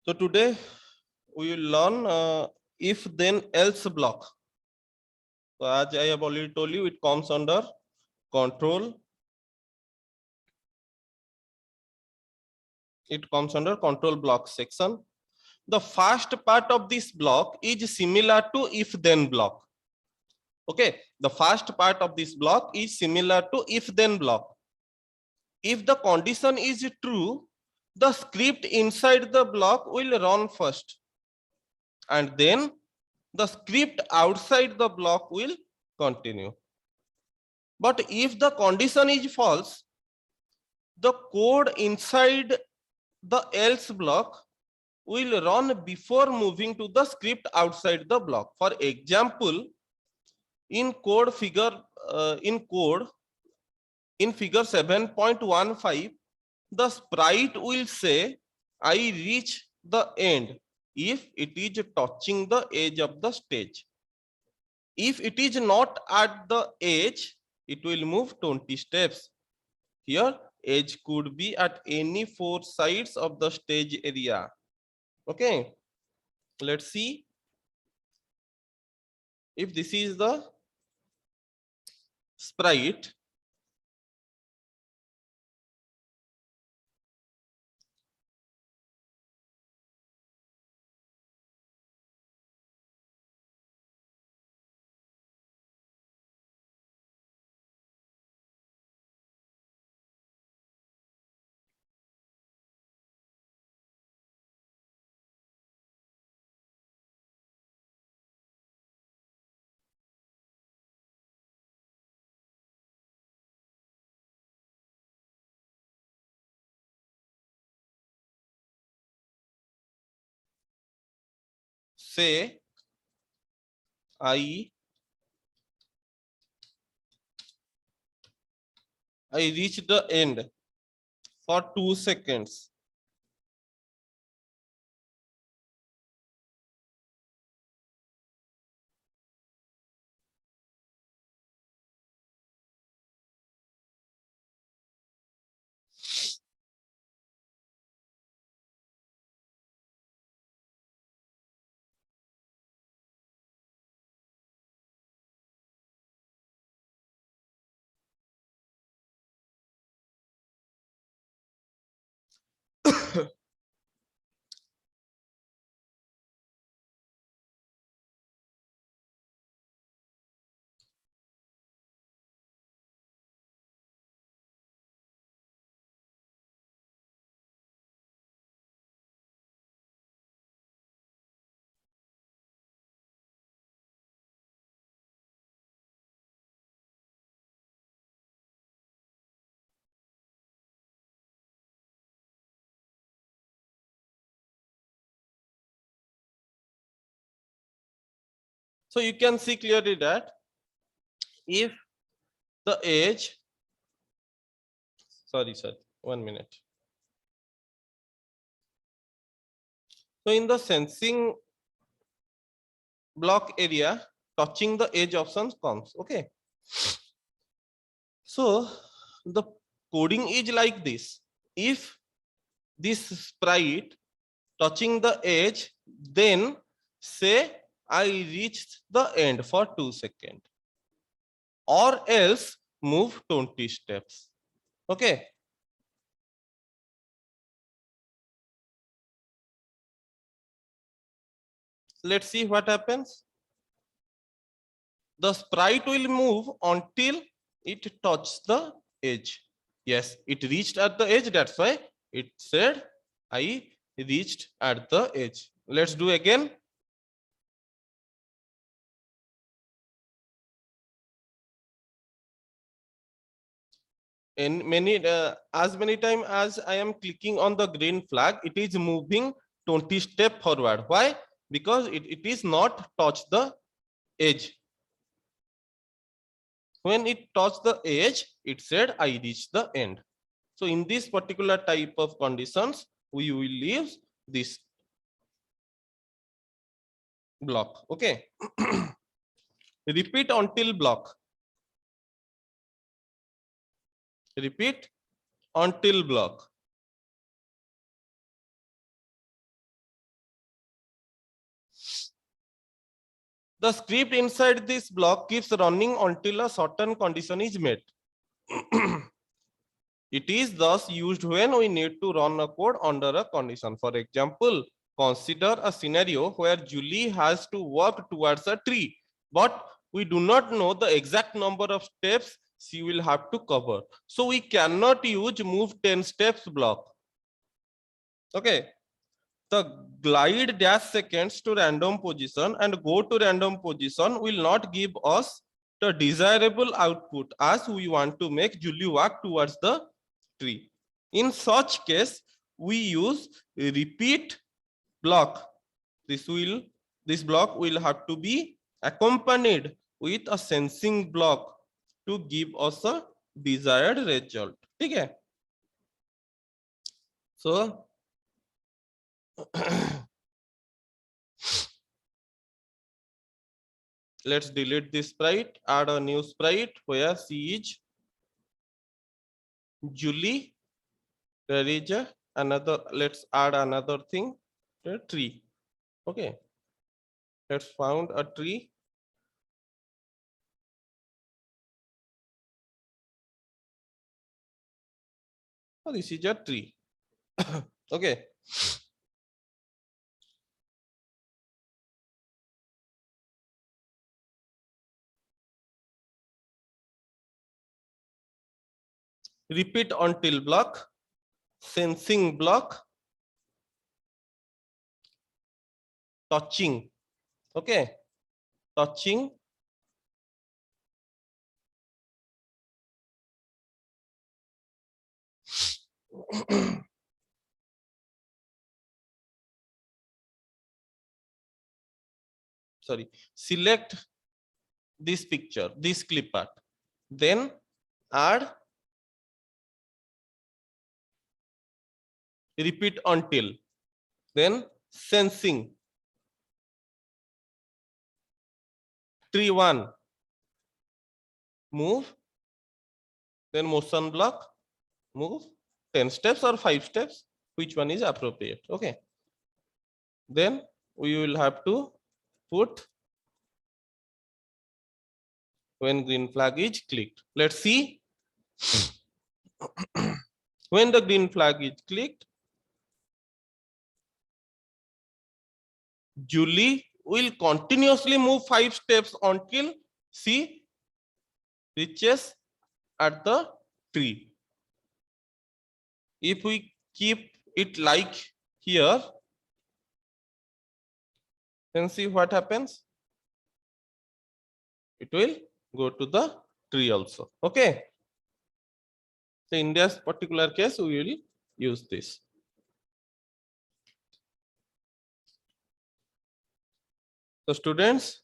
So today we will learn if then else block. So as I have already told you, it comes under control. It comes under control block section. The first part of this block is similar to if then block. Okay, the first part of this block is similar to if then block. If the condition is true, the script inside the block will run first, and then the script outside the block will continue. But if the condition is false, the code inside the else block will run before moving to the script outside the block. For example, in code in figure 7.15, the sprite will say I reach the end if it is touching the edge of the stage. If it is not at the edge, it will move 20 steps. Here, edge could be at any 4 sides of the stage area. Okay, let's see if this is the sprite. Say I reach the end for 2 seconds. So you can see clearly that if the edge, sorry, 1 minute. So in the sensing block area, touching the edge option comes. Okay. So the coding is like this. If this sprite touching the edge, then say I reached the end for 2 seconds, or else move 20 steps. Okay. Let's see what happens. The sprite will move until it touches the edge. Yes, it reached at the edge. That's why it said I reached at the edge. Let's do again. In as many time as I am clicking on the green flag, it is moving 20 step forward. Why? Because it is not touch the edge. When it touched the edge, it said I reached the end. So in this particular type of conditions, we will leave this block. Okay. Repeat until block. Repeat until block. The script inside this block keeps running until a certain condition is met. It is thus used when we need to run a code under a condition. For example, consider a scenario where Julie has to walk towards a tree, but we do not know the exact number of steps she will have to cover. So we cannot use move 10 steps block. Okay. The glide dash seconds to random position and go to random position will not give us the desirable output as we want to make Julie walk towards the tree. In such case, we use a repeat block. This block will have to be accompanied with a sensing block to give us a desired result. Okay. So let's delete this sprite, add a new sprite where she is Julie. There is another, let's add another thing, a tree. Okay, let's found a tree. Oh, this is a tree. Okay. Repeat until block, sensing block, touching. Okay, touching. Sorry, select this picture, this clip art, then add repeat until, then sensing, tree 1, move, then motion block, move 10 steps or 5 steps, which one is appropriate. Okay, then we will have to put when green flag is clicked. Let's see. When the green flag is clicked, Julie will continuously move 5 steps until she reaches at the tree. If we keep it like here, then see what happens. It will go to the tree also. Okay. So in this particular case, we will use this. So students,